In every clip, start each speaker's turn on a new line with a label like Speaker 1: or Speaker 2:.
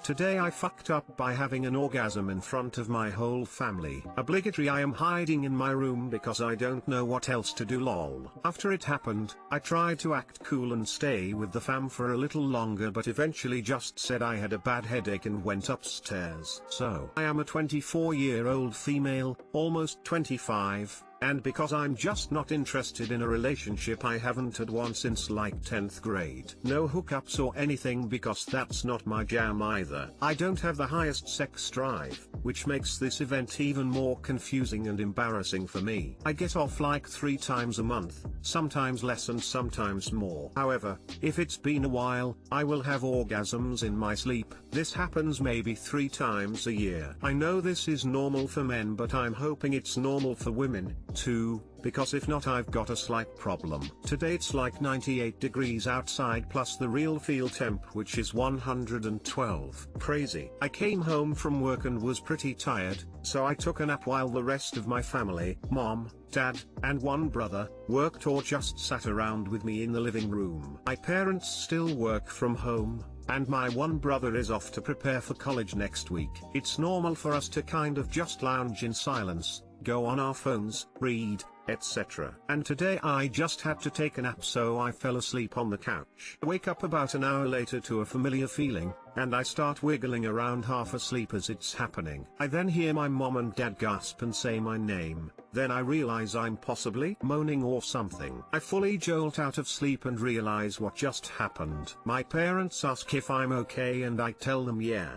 Speaker 1: Today I fucked up by having an orgasm in front of my whole family. Obligatory. I am hiding in my room because I don't know what else to do, lol. After it happened, I tried to act cool and stay with the fam for a little longer, but eventually just said I had a bad headache and went upstairs. So I am a 24-year-old female, almost 25. And because I'm just not interested in a relationship, I haven't had one since like 10th grade. No hookups or anything because that's not my jam either. I don't have the highest sex drive, which makes this event even more confusing and embarrassing for me. I get off like 3 times a month, sometimes less and sometimes more. However, if it's been a while, I will have orgasms in my sleep. This happens maybe 3 times a year. I know this is normal for men, but I'm hoping it's normal for women too, because if not, I've got a slight problem. Today it's like 98 degrees outside plus the real feel temp, which is 112. Crazy. I came home from work and was pretty tired, so I took a nap while the rest of my family, mom, dad, and one brother, worked or just sat around with me in the living room. My parents still work from home, and my one brother is off to prepare for college next week. It's normal for us to kind of just lounge in silence, go on our phones, read, etc. And today I just had to take a nap, so I fell asleep on the couch. I wake up about an hour later to a familiar feeling, and I start wiggling around half asleep as it's happening. I then hear my mom and dad gasp and say my name, then I realize I'm possibly moaning or something. I fully jolt out of sleep and realize what just happened. My parents ask if I'm okay and I tell them yeah,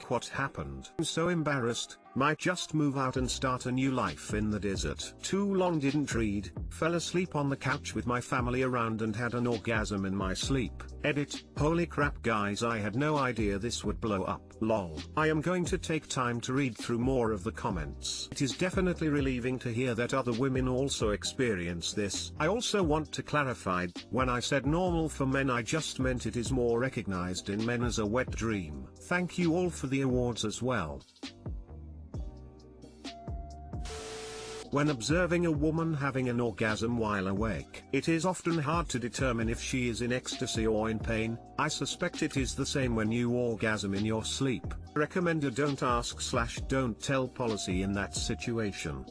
Speaker 1: what happened. I'm so embarrassed, might just move out and start a new life in the desert. Too long didn't read, fell asleep on the couch with my family around and had an orgasm in my sleep. Edit. Holy crap guys, I had no idea this would blow up. Lol. I am going to take time to read through more of the comments. It is definitely relieving to hear that other women also experience this. I also want to clarify, when I said normal for men, I just meant it is more recognized in men as a wet dream. Thank you all for the awards as well. When observing a woman having an orgasm while awake, it is often hard to determine if she is in ecstasy or in pain. I suspect it is the same when you orgasm in your sleep. Recommend a don't ask/don't tell policy in that situation.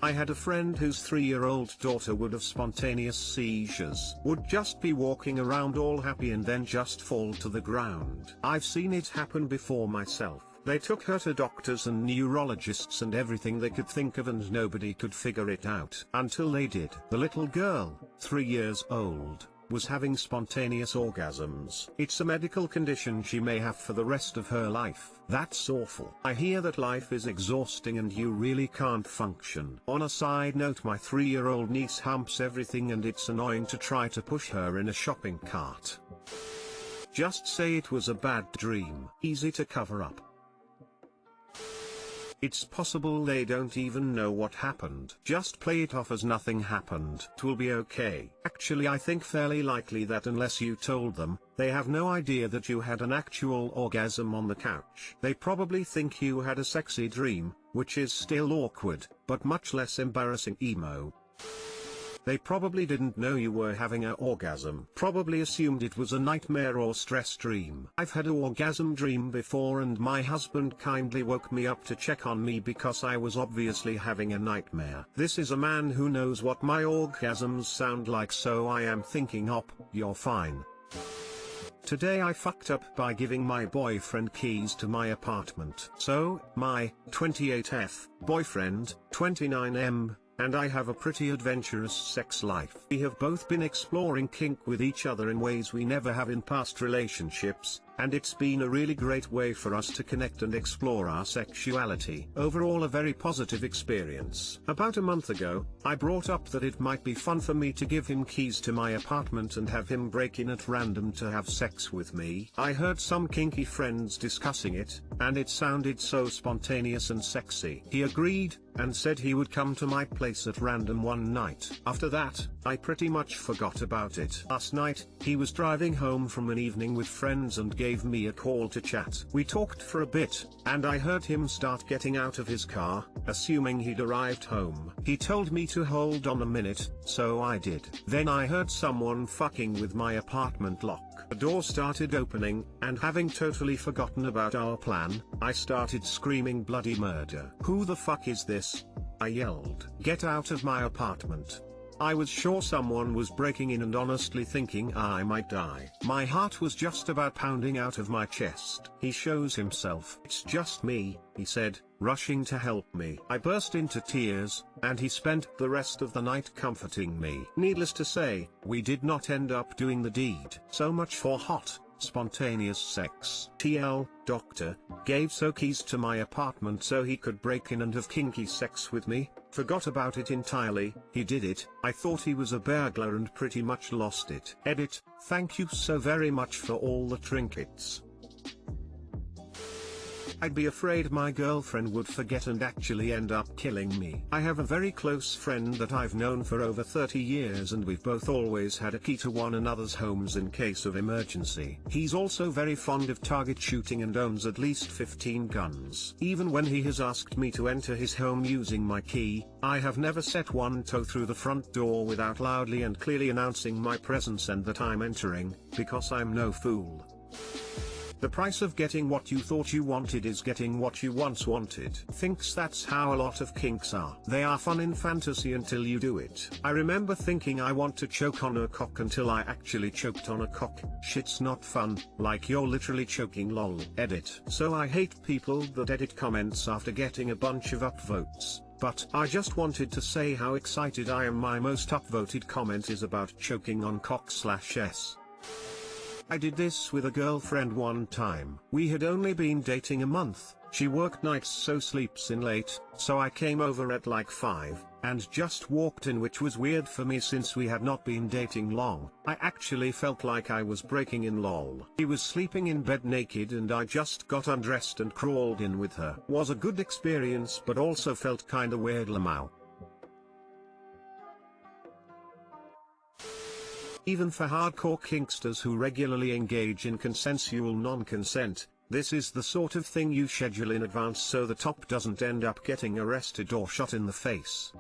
Speaker 1: I had a friend whose 3-year-old daughter would have spontaneous seizures, would just be walking around all happy and then just fall to the ground. I've seen it happen before myself. They took her to doctors and neurologists and everything they could think of, and nobody could figure it out until they did. The little girl, 3 years old, was having spontaneous orgasms. It's a medical condition she may have for the rest of her life. That's awful. I hear that life is exhausting and you really can't function. On a side note, my 3-year-old niece humps everything and it's annoying to try to push her in a shopping cart. Just say it was a bad dream. Easy to cover up. It's possible they don't even know what happened. Just play it off as nothing happened. It will be okay. Actually, I think fairly likely that unless you told them, they have no idea that you had an actual orgasm on the couch. They probably think you had a sexy dream, which is still awkward, but much less embarrassing. Emo. They probably didn't know you were having an orgasm. Probably assumed it was a nightmare or stress dream. I've had an orgasm dream before and my husband kindly woke me up to check on me because I was obviously having a nightmare. This is a man who knows what my orgasms sound like, so I am thinking, you're fine. Today I fucked up by giving my boyfriend keys to my apartment. So, my 28F boyfriend, 29M, and I have a pretty adventurous sex life. We have both been exploring kink with each other in ways we never have in past relationships, and it's been a really great way for us to connect and explore our sexuality. Overall, a very positive experience. About a month ago, I brought up that it might be fun for me to give him keys to my apartment and have him break in at random to have sex with me. I heard some kinky friends discussing it, and it sounded so spontaneous and sexy. He agreed, and said he would come to my place at random one night. After that, I pretty much forgot about it. Last night, he was driving home from an evening with friends and gave me a call to chat. We talked for a bit, and I heard him start getting out of his car, assuming he'd arrived home. He told me to hold on a minute, so I did. Then I heard someone fucking with my apartment lock. The door started opening, and having totally forgotten about our plan, I started screaming bloody murder. "Who the fuck is this?" I yelled. "Get out of my apartment." I was sure someone was breaking in and honestly thinking I might die. My heart was just about pounding out of my chest. "He shows himself. It's just me," he said, rushing to help me. I burst into tears, and he spent the rest of the night comforting me. Needless to say, we did not end up doing the deed. So much for hot, spontaneous sex. TL, doctor, gave So keys to my apartment so he could break in and have kinky sex with me. Forgot about it entirely. He did it. I thought he was a burglar and pretty much lost it. Edit, thank you so very much for all the trinkets. I'd be afraid my girlfriend would forget and actually end up killing me. I have a very close friend that I've known for over 30 years and we've both always had a key to one another's homes in case of emergency. He's also very fond of target shooting and owns at least 15 guns. Even when he has asked me to enter his home using my key, I have never set one toe through the front door without loudly and clearly announcing my presence and that I'm entering, because I'm no fool. The price of getting what you thought you wanted is getting what you once wanted. Thinks that's how a lot of kinks are. They are fun in fantasy until you do it. I remember thinking I want to choke on a cock until I actually choked on a cock. Shit's not fun, like you're literally choking lol. Edit. So I hate people that edit comments after getting a bunch of upvotes. But I just wanted to say how excited I am. My most upvoted comment is about choking on cock/s. I did this with a girlfriend one time. We had only been dating a month. She worked nights so sleeps in late, so I came over at like 5, and just walked in, which was weird for me since we had not been dating long. I actually felt like I was breaking in lol. He was sleeping in bed naked and I just got undressed and crawled in with her. Was a good experience but also felt kinda weird lamau. Even for hardcore kinksters who regularly engage in consensual non-consent, this is the sort of thing you schedule in advance so the top doesn't end up getting arrested or shot in the face.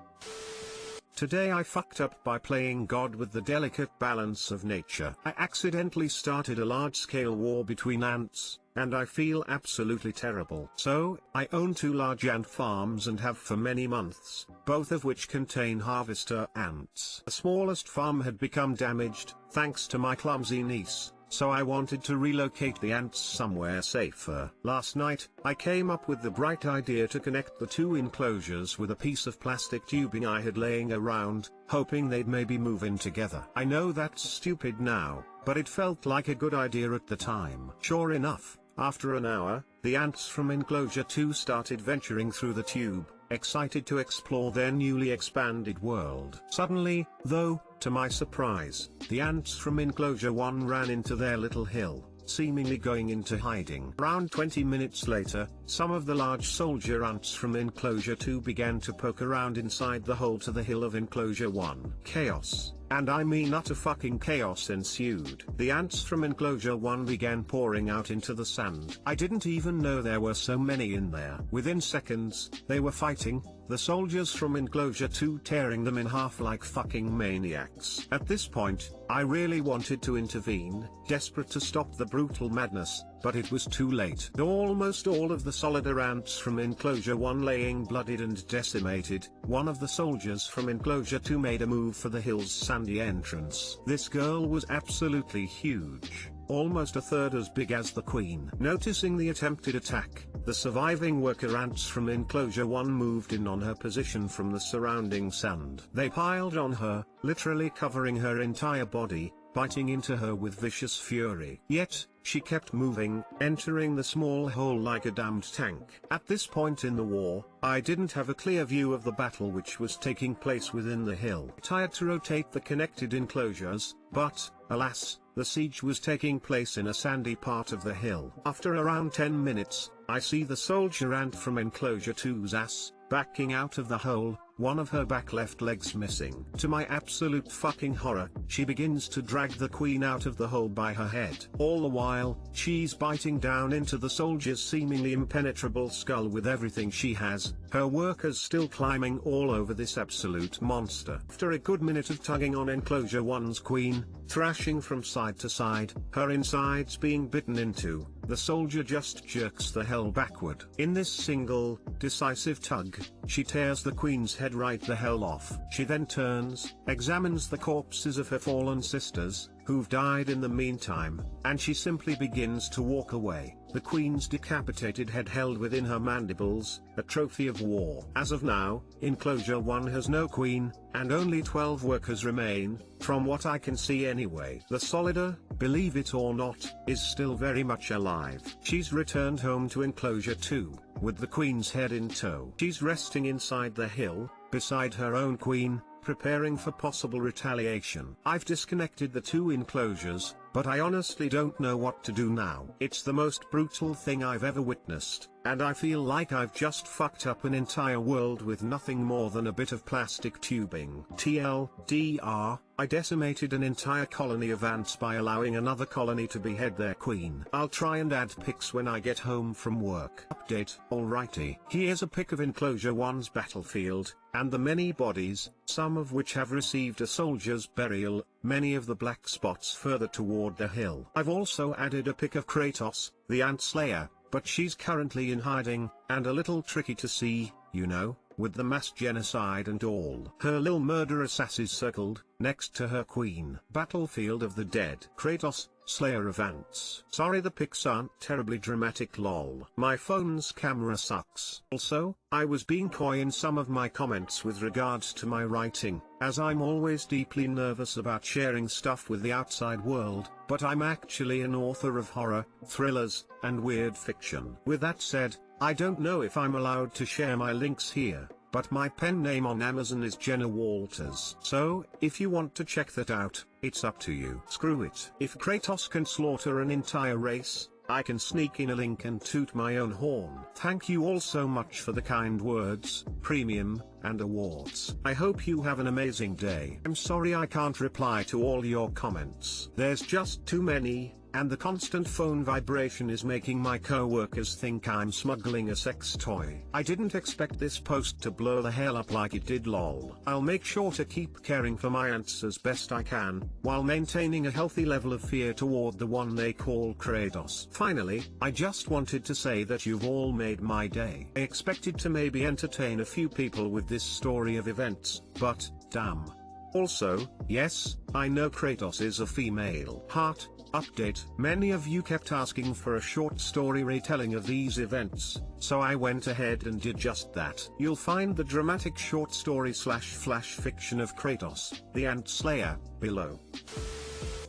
Speaker 1: Today I fucked up by playing God with the delicate balance of nature. I accidentally started a large-scale war between ants, and I feel absolutely terrible. So, I own 2 large ant farms and have for many months, both of which contain harvester ants. The smallest farm had become damaged, thanks to my clumsy niece, so I wanted to relocate the ants somewhere safer. Last night, I came up with the bright idea to connect the 2 enclosures with a piece of plastic tubing I had laying around, hoping they'd maybe move in together. I know that's stupid now, but it felt like a good idea at the time. Sure enough, after an hour, the ants from enclosure 2 started venturing through the tube, excited to explore their newly expanded world. Suddenly, though, to my surprise, the ants from enclosure 1 ran into their little hill, seemingly going into hiding. Around 20 minutes later, some of the large soldier ants from enclosure 2 began to poke around inside the hole to the hill of enclosure 1. Chaos, and I mean utter fucking chaos, ensued. The ants from enclosure 1 began pouring out into the sand. I didn't even know there were so many in there. Within seconds, they were fighting, the soldiers from enclosure 2 tearing them in half like fucking maniacs. At this point, I really wanted to intervene, desperate to stop the brutal madness, but it was too late. Almost all of the soldier ants from enclosure 1 laying bloodied and decimated, one of the soldiers from enclosure 2 made a move for the hill's sandy entrance. This girl was absolutely huge, almost a third as big as the queen. Noticing the attempted attack, the surviving worker ants from enclosure 1 moved in on her position from the surrounding sand. They piled on her, literally covering her entire body, biting into her with vicious fury. Yet, she kept moving, entering the small hole like a damned tank. At this point in the war, I didn't have a clear view of the battle which was taking place within the hill. I had to rotate the connected enclosures, but, alas, the siege was taking place in a sandy part of the hill. After around 10 minutes, I see the soldier ant from enclosure 2's ass, backing out of the hole, one of her back left legs missing. To my absolute fucking horror, she begins to drag the queen out of the hole by her head. All the while, she's biting down into the soldier's seemingly impenetrable skull with everything she has, her workers still climbing all over this absolute monster. After a good minute of tugging on Enclosure 1's queen, thrashing from side to side, her insides being bitten into, the soldier just jerks the hell backward. In this single, decisive tug, she tears the queen's head right the hell off. She then turns, examines the corpses of her fallen sisters, who've died in the meantime, and she simply begins to walk away, the queen's decapitated head held within her mandibles, a trophy of war. As of now, Enclosure 1 has no queen, and only 12 workers remain, from what I can see anyway. The Solider, believe it or not, is still very much alive. She's returned home to Enclosure 2, with the queen's head in tow. She's resting inside the hill, beside her own queen, preparing for possible retaliation. I've disconnected the two enclosures, but I honestly don't know what to do now. It's the most brutal thing I've ever witnessed, and I feel like I've just fucked up an entire world with nothing more than a bit of plastic tubing. TLDR, I decimated an entire colony of ants by allowing another colony to behead their queen. I'll try and add pics when I get home from work. Update. Alrighty. Here's a pic of Enclosure 1's battlefield, and the many bodies, some of which have received a soldier's burial, many of the black spots further toward the hill. I've also added a pic of Kratos, the ant slayer, but she's currently in hiding, and a little tricky to see, you know, with the mass genocide and all. Her lil murderous ass is circled, next to her queen. Battlefield of the Dead. Kratos, Slayer of Ants. Sorry the pics aren't terribly dramatic lol. My phone's camera sucks. Also, I was being coy in some of my comments with regards to my writing, as I'm always deeply nervous about sharing stuff with the outside world, but I'm actually an author of horror, thrillers, and weird fiction. With that said, I don't know if I'm allowed to share my links here, but my pen name on Amazon is Jenna Walters. So, if you want to check that out, it's up to you. Screw it. If Kratos can slaughter an entire race, I can sneak in a link and toot my own horn. Thank you all so much for the kind words, premium, and awards. I hope you have an amazing day. I'm sorry I can't reply to all your comments. There's just too many, and the constant phone vibration is making my co-workers think I'm smuggling a sex toy. I didn't expect this post to blow the hell up like it did lol. I'll make sure to keep caring for my ants as best I can, while maintaining a healthy level of fear toward the one they call Kratos. Finally, I just wanted to say that you've all made my day. I expected to maybe entertain a few people with this story of events, but, damn. Also, yes, I know Kratos is a female. Heart. Update. Many of you kept asking for a short story retelling of these events, so I went ahead and did just that. You'll find the dramatic short story / flash fiction of Kratos, the Ant Slayer, below.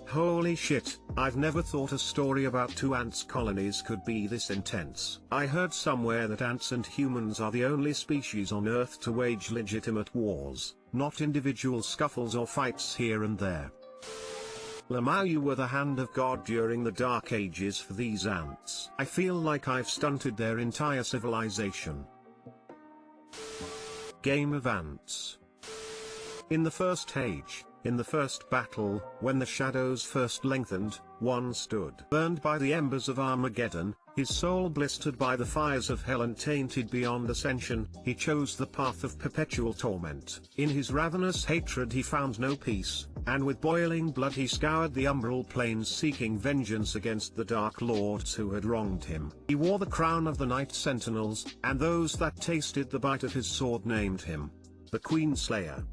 Speaker 1: Holy shit, I've never thought a story about two ants colonies could be this intense. I heard somewhere that ants and humans are the only species on Earth to wage legitimate wars, not individual scuffles or fights here and there. Lamau, you were the hand of God during the Dark Ages for these ants. I feel like I've stunted their entire civilization. Game of Ants. In the first age, in the first battle, when the shadows first lengthened, one stood. Burned by the embers of Armageddon, his soul blistered by the fires of hell and tainted beyond ascension, he chose the path of perpetual torment. In his ravenous hatred he found no peace, and with boiling blood he scoured the umbral plains seeking vengeance against the Dark Lords who had wronged him. He wore the crown of the Night Sentinels, and those that tasted the bite of his sword named him the Queen Slayer.